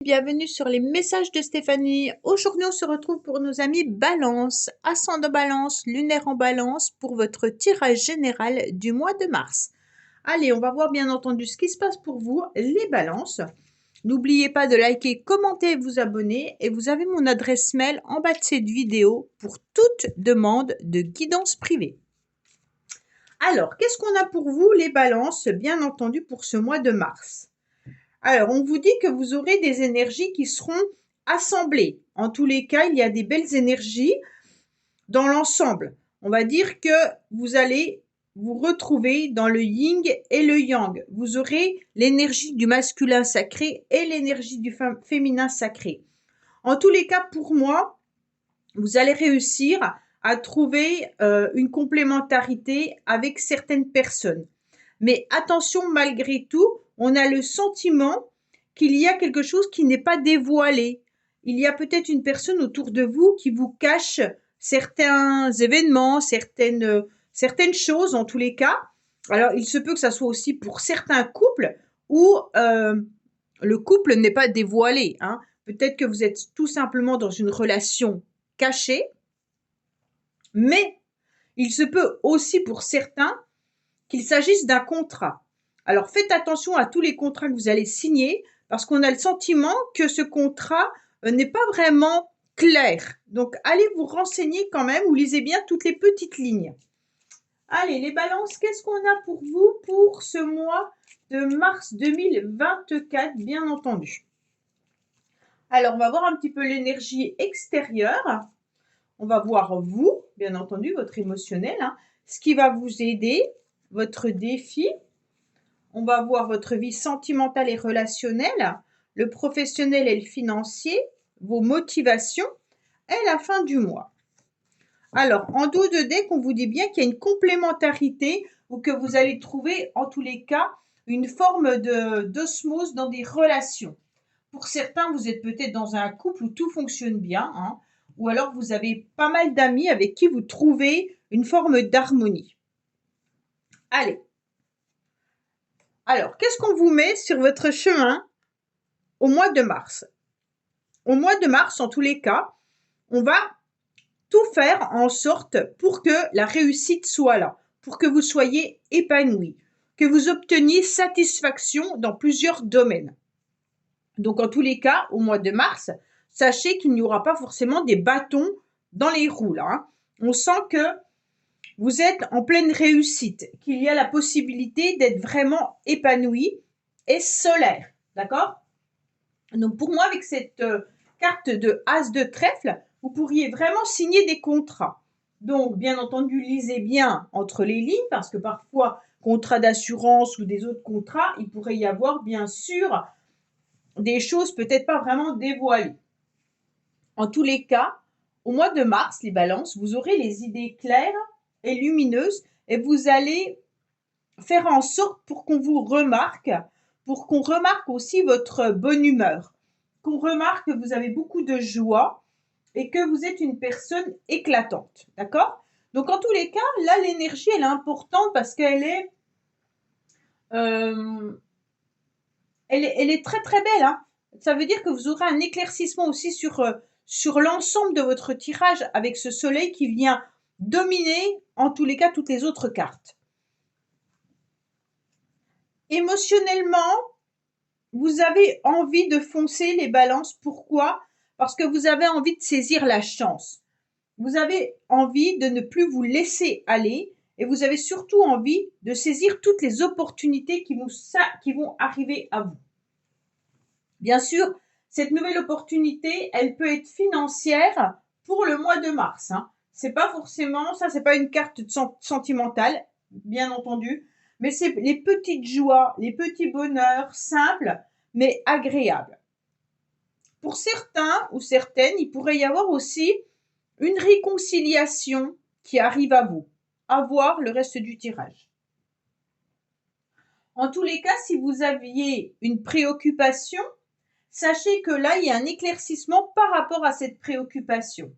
Bienvenue sur les messages de Stéphanie. Aujourd'hui, on se retrouve pour nos amis Balance, ascendant Balance, lunaire en Balance pour votre tirage général du mois de mars. Allez, on va voir bien entendu ce qui se passe pour vous, les Balances. N'oubliez pas de liker, commenter et vous abonner. Et vous avez mon adresse mail en bas de cette vidéo pour toute demande de guidance privée. Alors, qu'est-ce qu'on a pour vous, les Balances, bien entendu, pour ce mois de mars? Alors, on vous dit que vous aurez des énergies qui seront assemblées. En tous les cas, il y a des belles énergies dans l'ensemble. On va dire que vous allez vous retrouver dans le yin et le yang. Vous aurez l'énergie du masculin sacré et l'énergie du féminin sacré. En tous les cas, pour moi, vous allez réussir à trouver une complémentarité avec certaines personnes. Mais attention, malgré tout, on a le sentiment qu'il y a quelque chose qui n'est pas dévoilé. Il y a peut-être une personne autour de vous qui vous cache certains événements, certaines choses en tous les cas. Alors, il se peut que ça soit aussi pour certains couples où le couple n'est pas dévoilé. Hein. Peut-être que vous êtes tout simplement dans une relation cachée, mais il se peut aussi pour certains qu'il s'agisse d'un contrat. Alors faites attention à tous les contrats que vous allez signer parce qu'on a le sentiment que ce contrat n'est pas vraiment clair. Donc allez vous renseigner quand même ou lisez bien toutes les petites lignes. Allez les balances, qu'est-ce qu'on a pour vous pour ce mois de mars 2024 bien entendu? Alors on va voir un petit peu l'énergie extérieure. On va voir vous, bien entendu, votre émotionnel, hein, ce qui va vous aider, votre défi. On va voir votre vie sentimentale et relationnelle, le professionnel et le financier, vos motivations et la fin du mois. Alors, en dos de deck, on vous dit bien qu'il y a une complémentarité ou que vous allez trouver, en tous les cas, une forme d'osmose dans des relations. Pour certains, vous êtes peut-être dans un couple où tout fonctionne bien, hein, ou alors vous avez pas mal d'amis avec qui vous trouvez une forme d'harmonie. Allez. Alors, qu'est-ce qu'on vous met sur votre chemin au mois de mars? Au mois de mars, en tous les cas, on va tout faire en sorte pour que la réussite soit là, pour que vous soyez épanoui, que vous obteniez satisfaction dans plusieurs domaines. Donc, en tous les cas, au mois de mars, sachez qu'il n'y aura pas forcément des bâtons dans les roues, là. Hein. On sent que vous êtes en pleine réussite, qu'il y a la possibilité d'être vraiment épanoui et solaire, d'accord? Donc, pour moi, avec cette carte de As de trèfle, vous pourriez vraiment signer des contrats. Donc, bien entendu, lisez bien entre les lignes, parce que parfois, contrat d'assurance ou des autres contrats, il pourrait y avoir, bien sûr, des choses peut-être pas vraiment dévoilées. En tous les cas, au mois de mars, les balances, vous aurez les idées claires et lumineuses et vous allez faire en sorte pour qu'on vous remarque, pour qu'on remarque aussi votre bonne humeur, qu'on remarque que vous avez beaucoup de joie et que vous êtes une personne éclatante, d'accord? Donc en tous les cas, là l'énergie elle est importante parce qu'elle est, elle est très très belle, hein. Ça veut dire que vous aurez un éclaircissement aussi sur l'ensemble de votre tirage avec ce soleil qui vient dominer en tous les cas toutes les autres cartes. Émotionnellement, vous avez envie de foncer les balances. Pourquoi? Parce que vous avez envie de saisir la chance. Vous avez envie de ne plus vous laisser aller et vous avez surtout envie de saisir toutes les opportunités qui vont arriver à vous. Bien sûr, cette nouvelle opportunité, elle peut être financière pour le mois de mars. Hein. C'est pas forcément, ça c'est pas une carte sentimentale, bien entendu, mais c'est les petites joies, les petits bonheurs simples, mais agréables. Pour certains ou certaines, il pourrait y avoir aussi une réconciliation qui arrive à vous. À voir le reste du tirage. En tous les cas, si vous aviez une préoccupation, sachez que là, il y a un éclaircissement par rapport à cette préoccupation.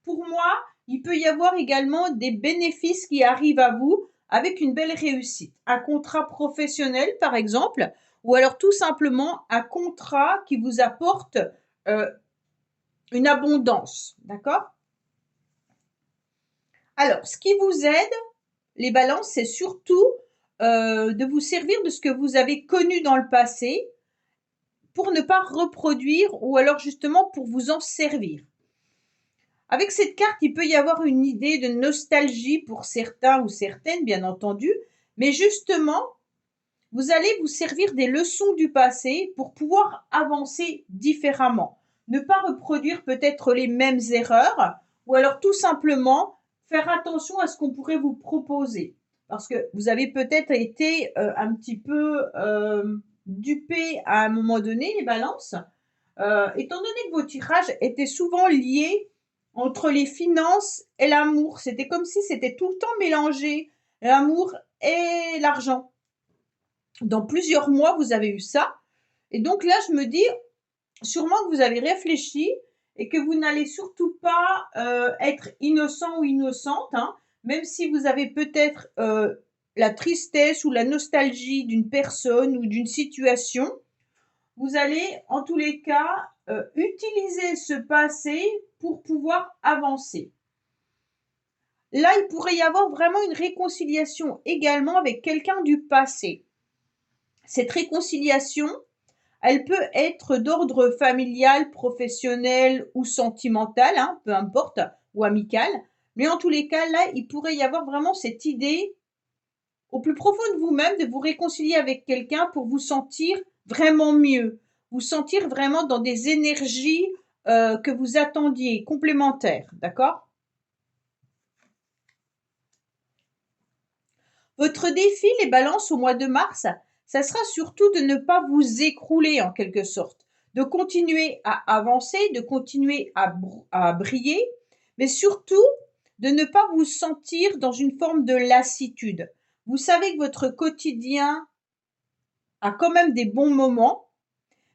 Pour moi, il peut y avoir également des bénéfices qui arrivent à vous avec une belle réussite. Un contrat professionnel, par exemple, ou alors tout simplement un contrat qui vous apporte une abondance, d'accord? Alors, ce qui vous aide, les balances, c'est surtout de vous servir de ce que vous avez connu dans le passé pour ne pas reproduire ou alors justement pour vous en servir. Avec cette carte, il peut y avoir une idée de nostalgie pour certains ou certaines, bien entendu, mais justement, vous allez vous servir des leçons du passé pour pouvoir avancer différemment. Ne pas reproduire peut-être les mêmes erreurs ou alors tout simplement faire attention à ce qu'on pourrait vous proposer. Parce que vous avez peut-être été un petit peu dupé à un moment donné, les balances. Étant donné que vos tirages étaient souvent liés entre les finances et l'amour, c'était comme si c'était tout le temps mélangé, l'amour et l'argent. Dans plusieurs mois, vous avez eu ça. Et donc là, je me dis, sûrement que vous avez réfléchi et que vous n'allez surtout pas être innocent ou innocente, hein, même si vous avez peut-être la tristesse ou la nostalgie d'une personne ou d'une situation. Vous allez, en tous les cas, utiliser ce passé pour pouvoir avancer. Là, il pourrait y avoir vraiment une réconciliation également avec quelqu'un du passé. Cette réconciliation, elle peut être d'ordre familial, professionnel ou sentimental, hein, peu importe, ou amical. Mais en tous les cas, là, il pourrait y avoir vraiment cette idée au plus profond de vous-même de vous réconcilier avec quelqu'un pour vous sentir vraiment mieux, vous sentir vraiment dans des énergies que vous attendiez, complémentaires, d'accord? Votre défi, les balances, au mois de mars, ça sera surtout de ne pas vous écrouler en quelque sorte, de continuer à avancer, de continuer à briller, mais surtout de ne pas vous sentir dans une forme de lassitude. Vous savez que votre quotidien a quand même des bons moments,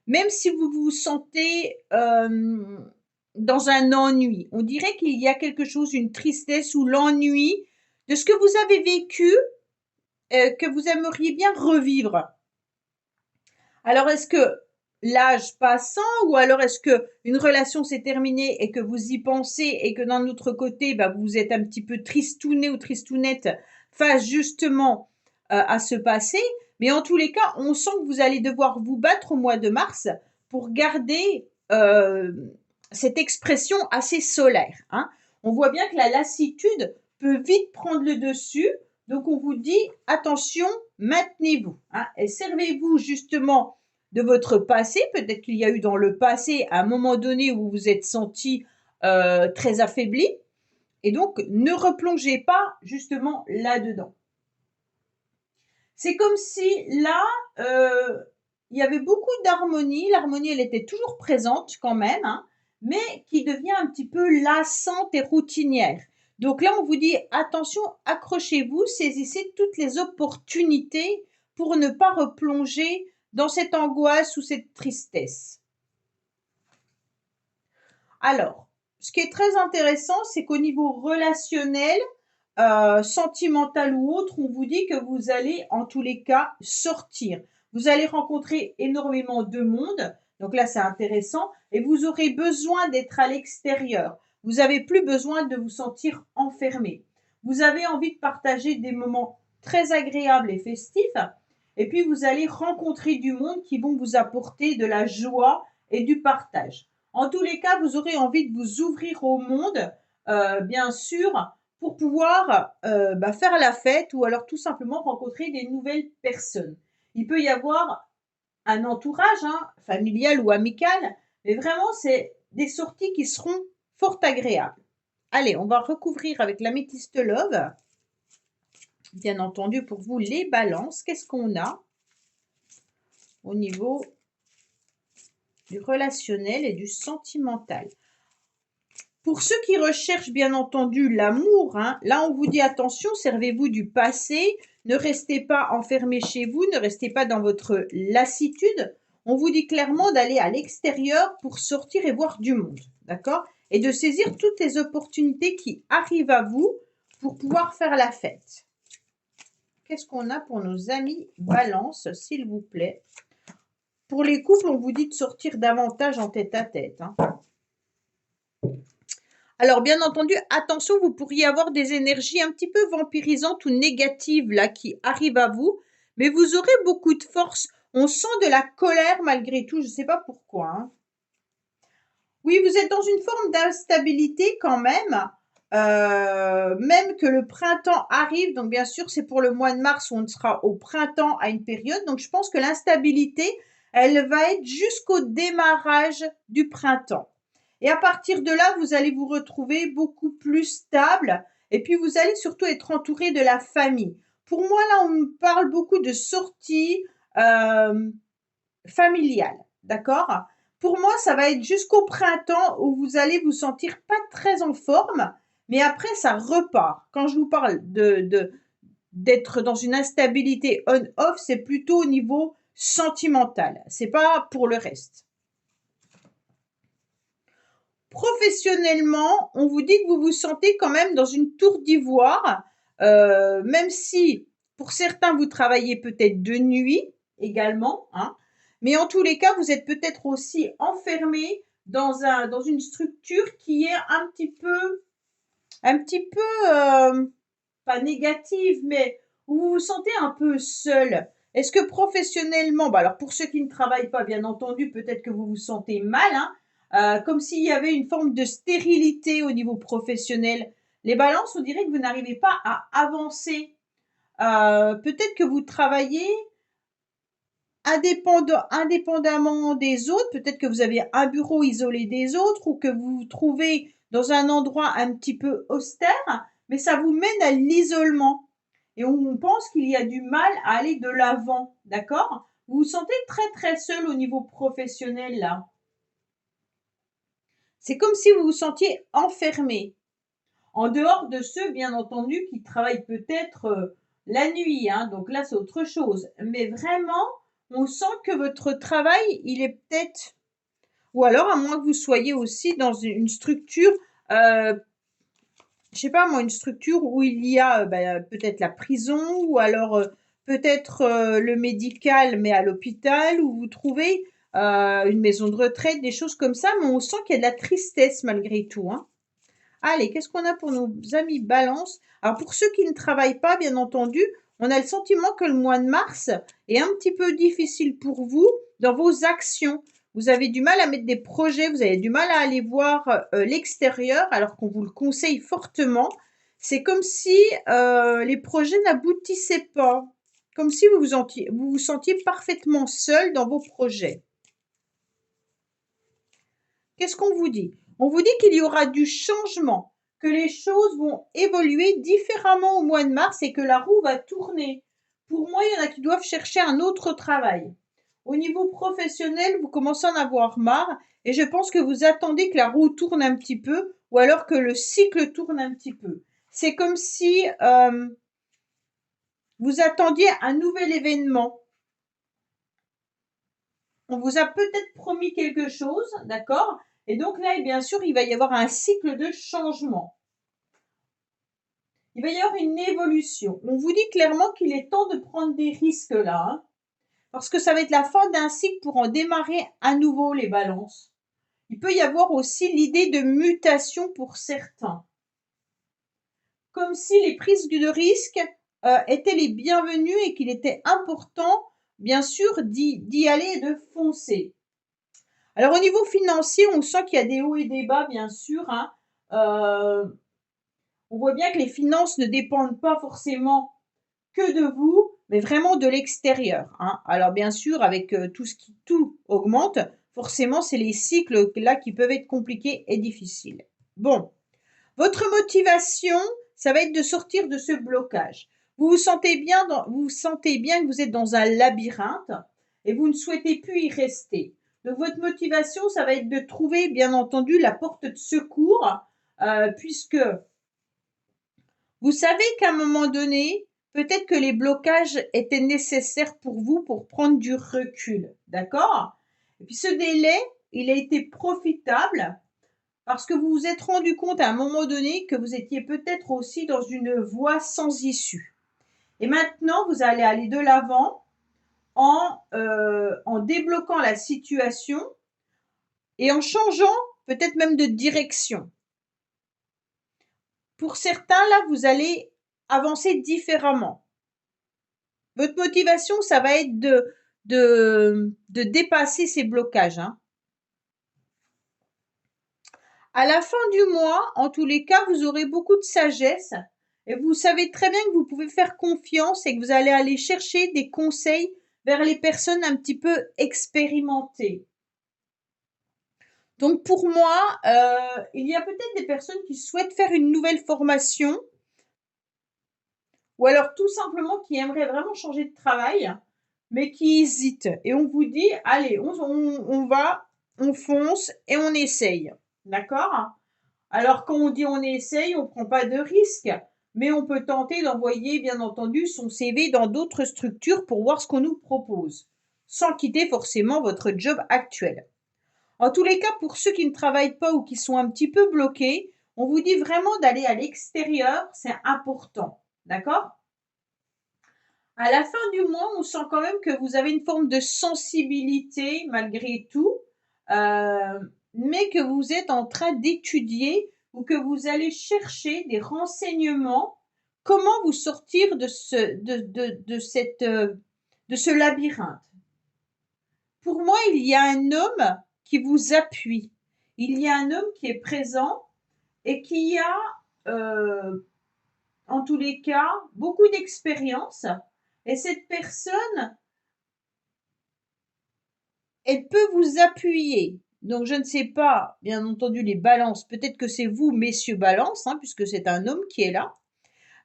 même si vous vous sentez dans un ennui. On dirait qu'il y a quelque chose, une tristesse ou l'ennui de ce que vous avez vécu, que vous aimeriez bien revivre. Alors, est-ce que l'âge passant ou alors est-ce que une relation s'est terminée et que vous y pensez et que d'un autre côté, bah, vous êtes un petit peu tristouné ou tristounette face justement à ce passé. Mais en tous les cas, on sent que vous allez devoir vous battre au mois de mars pour garder cette expression assez solaire, hein. On voit bien que la lassitude peut vite prendre le dessus. Donc, on vous dit, attention, maintenez-vous, hein, et servez-vous justement de votre passé. Peut-être qu'il y a eu dans le passé un moment donné où vous vous êtes senti très affaibli. Et donc, ne replongez pas justement là-dedans. C'est comme si là, il y avait beaucoup d'harmonie. L'harmonie, elle était toujours présente quand même, hein, mais qui devient un petit peu lassante et routinière. Donc là, on vous dit, attention, accrochez-vous, saisissez toutes les opportunités pour ne pas replonger dans cette angoisse ou cette tristesse. Alors, ce qui est très intéressant, c'est qu'au niveau relationnel, sentimental ou autre, on vous dit que vous allez en tous les cas sortir. Vous allez rencontrer énormément de monde, donc là c'est intéressant, et vous aurez besoin d'être à l'extérieur. Vous n'avez plus besoin de vous sentir enfermé. Vous avez envie de partager des moments très agréables et festifs, et puis vous allez rencontrer du monde qui vont vous apporter de la joie et du partage. En tous les cas, vous aurez envie de vous ouvrir au monde, bien sûr, pour pouvoir faire la fête ou alors tout simplement rencontrer des nouvelles personnes. Il peut y avoir un entourage, hein, familial ou amical, mais vraiment, c'est des sorties qui seront fort agréables. Allez, on va recouvrir avec l'améthyste love. Bien entendu, pour vous, les balances, qu'est-ce qu'on a au niveau du relationnel et du sentimental? Pour ceux qui recherchent bien entendu l'amour, hein, là on vous dit attention, servez-vous du passé, ne restez pas enfermé chez vous, ne restez pas dans votre lassitude. On vous dit clairement d'aller à l'extérieur pour sortir et voir du monde, d'accord? Et de saisir toutes les opportunités qui arrivent à vous pour pouvoir faire la fête. Qu'est-ce qu'on a pour nos amis Balance, s'il vous plaît? pour les couples, on vous dit de sortir davantage en tête-à-tête. Hein. Alors, bien entendu, attention, vous pourriez avoir des énergies un petit peu vampirisantes ou négatives là qui arrivent à vous, mais vous aurez beaucoup de force. On sent de la colère malgré tout, je ne sais pas pourquoi. Hein. Oui, vous êtes dans une forme d'instabilité quand même, même que le printemps arrive. Donc, bien sûr, c'est pour le mois de mars où on sera au printemps à une période. Donc, je pense que l'instabilité, elle va être jusqu'au démarrage du printemps. Et à partir de là, vous allez vous retrouver beaucoup plus stable. Et puis, vous allez surtout être entouré de la famille. Pour moi, là, on me parle beaucoup de sorties familiales. D'accord? Pour moi, ça va être jusqu'au printemps où vous allez vous sentir pas très en forme, mais après, ça repart. Quand je vous parle d'être dans une instabilité on-off, c'est plutôt au niveau sentimental. C'est pas pour le reste. Professionnellement, on vous dit que vous vous sentez quand même dans une tour d'ivoire, même si pour certains, vous travaillez peut-être de nuit également, hein, mais en tous les cas, vous êtes peut-être aussi enfermé dans une structure qui est un petit peu, pas négative, mais où vous vous sentez un peu seul. Est-ce que professionnellement, bah alors pour ceux qui ne travaillent pas, bien entendu, peut-être que vous vous sentez mal, hein, comme s'il y avait une forme de stérilité au niveau professionnel. Les balances, on dirait que vous n'arrivez pas à avancer. Peut-être que vous travaillez indépendamment des autres, peut-être que vous avez un bureau isolé des autres ou que vous vous trouvez dans un endroit un petit peu austère, mais ça vous mène à l'isolement. Et on pense qu'il y a du mal à aller de l'avant, d'accord? Vous vous sentez très très seul au niveau professionnel là. C'est comme si vous vous sentiez enfermé. En dehors de ceux, bien entendu, qui travaillent peut-être la nuit, hein, donc là c'est autre chose. Mais vraiment, on sent que votre travail, il est peut-être, ou alors à moins que vous soyez aussi dans une structure, je sais pas moi, une structure où il y a peut-être la prison, ou alors peut-être le médical, mais à l'hôpital, où vous trouvez une maison de retraite, des choses comme ça, mais on sent qu'il y a de la tristesse malgré tout, hein. Allez, qu'est-ce qu'on a pour nos amis Balance? Alors, pour ceux qui ne travaillent pas, bien entendu, on a le sentiment que le mois de mars est un petit peu difficile pour vous dans vos actions. Vous avez du mal à mettre des projets, vous avez du mal à aller voir l'extérieur, alors qu'on vous le conseille fortement. C'est comme si les projets n'aboutissaient pas, comme si vous vous sentiez parfaitement seul dans vos projets. Qu'est-ce qu'on vous dit? On vous dit qu'il y aura du changement, que les choses vont évoluer différemment au mois de mars et que la roue va tourner. Pour moi, il y en a qui doivent chercher un autre travail. Au niveau professionnel, vous commencez à en avoir marre et je pense que vous attendez que la roue tourne un petit peu ou alors que le cycle tourne un petit peu. C'est comme si vous attendiez un nouvel événement. On vous a peut-être promis quelque chose, d'accord? Et donc là, bien sûr, il va y avoir un cycle de changement. Il va y avoir une évolution. On vous dit clairement qu'il est temps de prendre des risques là, hein, parce que ça va être la fin d'un cycle pour en démarrer à nouveau les balances. Il peut y avoir aussi l'idée de mutation pour certains. Comme si les prises de risque étaient les bienvenues et qu'il était important, bien sûr, d'y aller et de foncer. Alors, au niveau financier, on sent qu'il y a des hauts et des bas, bien sûr. Hein. On voit bien que les finances ne dépendent pas forcément que de vous, mais vraiment de l'extérieur. Hein. Alors, bien sûr, avec tout augmente, forcément, c'est les cycles là qui peuvent être compliqués et difficiles. Bon, votre motivation, ça va être de sortir de ce blocage. Vous vous sentez bien que vous êtes dans un labyrinthe et vous ne souhaitez plus y rester. Donc, votre motivation, ça va être de trouver, bien entendu, la porte de secours, puisque vous savez qu'à un moment donné, peut-être que les blocages étaient nécessaires pour vous pour prendre du recul. D'accord? Et puis, ce délai, il a été profitable parce que vous vous êtes rendu compte à un moment donné que vous étiez peut-être aussi dans une voie sans issue. Et maintenant, vous allez aller de l'avant en débloquant la situation et en changeant peut-être même de direction. Pour certains, là, vous allez avancer différemment. Votre motivation, ça va être de dépasser ces blocages. Hein. À la fin du mois, en tous les cas, vous aurez beaucoup de sagesse et vous savez très bien que vous pouvez faire confiance et que vous allez aller chercher des conseils vers les personnes un petit peu expérimentées. Donc pour moi, il y a peut-être des personnes qui souhaitent faire une nouvelle formation ou alors tout simplement qui aimeraient vraiment changer de travail, mais qui hésitent. Et on vous dit, allez, on va, on fonce et on essaye. D'accord? Alors quand on dit on essaye, on ne prend pas de risque, mais on peut tenter d'envoyer bien entendu son CV dans d'autres structures pour voir ce qu'on nous propose, sans quitter forcément votre job actuel. En tous les cas, pour ceux qui ne travaillent pas ou qui sont un petit peu bloqués, on vous dit vraiment d'aller à l'extérieur, c'est important. D'accord? À la fin du mois, on sent quand même que vous avez une forme de sensibilité malgré tout, mais que vous êtes en train d'étudier ou que vous allez chercher des renseignements, comment vous sortir de ce labyrinthe. Pour moi, il y a un homme qui vous appuie. Il y a un homme qui est présent et qui a, en tous les cas, beaucoup d'expérience. Et cette personne, elle peut vous appuyer. Donc, je ne sais pas, bien entendu, les balances. Peut-être que c'est vous, messieurs balance, hein, puisque c'est un homme qui est là.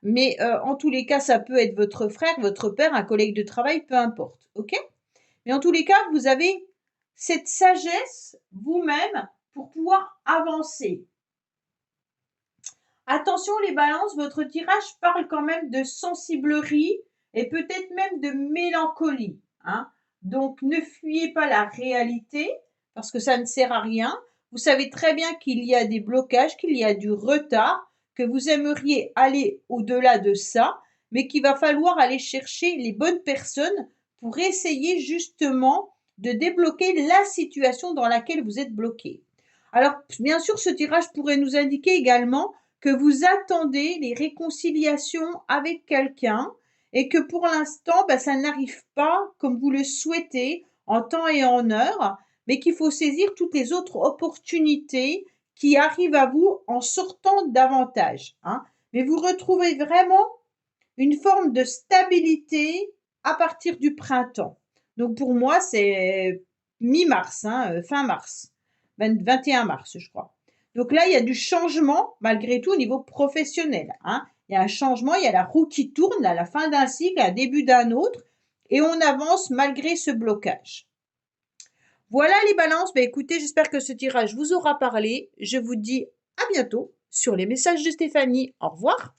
Mais en tous les cas, ça peut être votre frère, votre père, un collègue de travail, peu importe. OK? Mais en tous les cas, vous avez cette sagesse vous-même pour pouvoir avancer. Attention les balances, votre tirage parle quand même de sensiblerie et peut-être même de mélancolie. Hein. Donc ne fuyez pas la réalité parce que ça ne sert à rien. Vous savez très bien qu'il y a des blocages, qu'il y a du retard, que vous aimeriez aller au-delà de ça, mais qu'il va falloir aller chercher les bonnes personnes pour essayer justement de débloquer la situation dans laquelle vous êtes bloqué. Alors, bien sûr, ce tirage pourrait nous indiquer également que vous attendez les réconciliations avec quelqu'un et que pour l'instant, ça n'arrive pas comme vous le souhaitez en temps et en heure, mais qu'il faut saisir toutes les autres opportunités qui arrivent à vous en sortant davantage. Hein. Mais vous retrouvez vraiment une forme de stabilité à partir du printemps. Donc pour moi, c'est mi-mars, hein, fin mars, 21 mars, je crois. Donc là, il y a du changement malgré tout au niveau professionnel. Hein. Il y a un changement, il y a la roue qui tourne à la fin d'un cycle, à début d'un autre, et on avance malgré ce blocage. Voilà les balances. Écoutez, j'espère que ce tirage vous aura parlé. Je vous dis à bientôt sur les messages de Stéphanie. Au revoir.